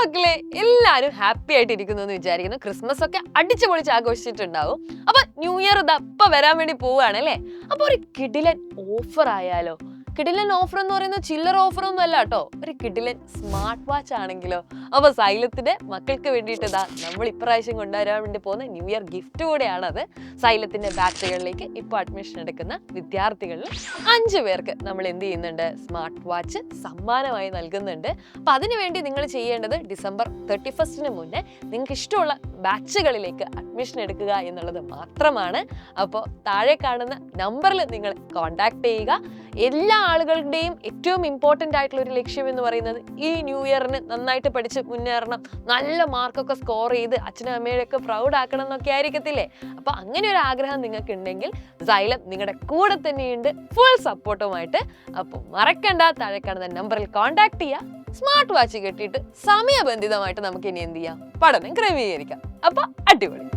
മക്കളെ, എല്ലാരും ഹാപ്പി ആയിട്ട് ഇരിക്കുന്നു എന്ന് വിചാരിക്കുന്നു. ക്രിസ്മസ് ഒക്കെ അടിച്ചു പൊളിച്ച് ആഘോഷിച്ചിട്ടുണ്ടാവും. അപ്പൊ ന്യൂ ഇയർ ഇതപ്പ വരാൻ വേണ്ടി പോവുകയാണ് അല്ലേ? അപ്പൊ ഒരു കിടിലൻ ഓഫർ ആയാലോ? കിടിലൻ ഓഫർ എന്ന് പറയുന്നത് ചില്ലറ ഓഫർ ഒന്നും അല്ല കേട്ടോ, ഒരു കിടിലൻ സ്മാർട്ട് വാച്ച് ആണെങ്കിലോ? അപ്പൊ സൈലത്തിന്റെ മക്കൾക്ക് വേണ്ടിയിട്ട് നമ്മൾ ഇപ്രാവശ്യം കൊണ്ടുവരാൻ വേണ്ടി പോകുന്ന ന്യൂ ഇയർ ഗിഫ്റ്റ് കൂടെയാണ് അത്. സൈലത്തിന്റെ ബാച്ചുകളിലേക്ക് ഇപ്പോൾ അഡ്മിഷൻ എടുക്കുന്ന വിദ്യാർത്ഥികളിൽ 5 പേർക്ക് നമ്മൾ എന്ത് ചെയ്യുന്നുണ്ട്? സ്മാർട്ട് വാച്ച് സമ്മാനമായി നൽകുന്നുണ്ട്. അപ്പൊ അതിനുവേണ്ടി നിങ്ങൾ ചെയ്യേണ്ടത് ഡിസംബർ 31 മുന്നേ നിങ്ങൾക്ക് ഇഷ്ടമുള്ള ബാച്ചുകളിലേക്ക് അഡ്മിഷൻ എടുക്കുക എന്നുള്ളത് മാത്രമാണ്. അപ്പോൾ താഴെ കാണുന്ന നമ്പറിൽ നിങ്ങൾ കോൺടാക്ട് ചെയ്യുക. എല്ലാ ആളുകളുടെയും ഏറ്റവും ഇമ്പോർട്ടൻ്റ് ആയിട്ടുള്ള ഒരു ലക്ഷ്യം എന്ന് പറയുന്നത് ഈ ന്യൂ ഇയറിന് നന്നായിട്ട് പഠിച്ച് മുന്നേറണം, നല്ല മാർക്കൊക്കെ സ്കോർ ചെയ്ത് അച്ഛനും അമ്മയൊക്കെ പ്രൗഡ് ആക്കണം എന്നൊക്കെ ആയിരിക്കത്തില്ലേ? അപ്പൊ അങ്ങനെ ഒരു ആഗ്രഹം നിങ്ങൾക്ക് ഉണ്ടെങ്കിൽ സൈലം നിങ്ങളുടെ കൂടെ തന്നെയുണ്ട്, ഫുൾ സപ്പോർട്ടുമായിട്ട്. അപ്പോൾ മറക്കണ്ട, താഴെ കാണുന്ന നമ്പറിൽ കോൺടാക്ട് ചെയ്യുക. സ്മാർട്ട് വാച്ച് കെട്ടിയിട്ട് സമയബന്ധിതമായിട്ട് നമുക്ക് ഇനി എന്ത് ചെയ്യാം? പഠനം ക്രമീകരിക്കാം. അപ്പൊ അടിപൊളി.